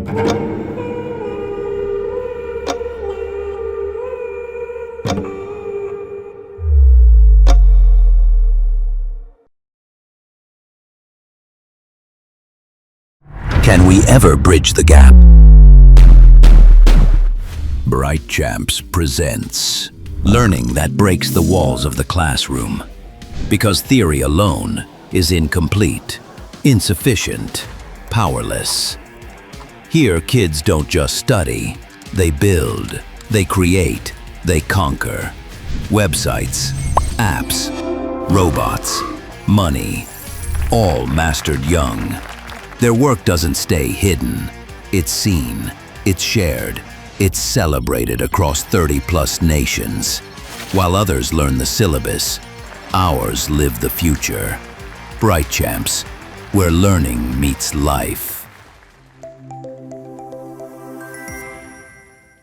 Can we ever bridge the gap? BrightCHAMPS presents learning that breaks the walls of the classroom. Because theory alone is incomplete, insufficient, powerless. Here, kids don't just study, they build, they create, they conquer. Websites, apps, robots, money, all mastered young. Their work doesn't stay hidden. It's seen, it's shared, it's celebrated across 30+ nations. While others learn the syllabus, ours live the future. BrightCHAMPS, where learning meets life.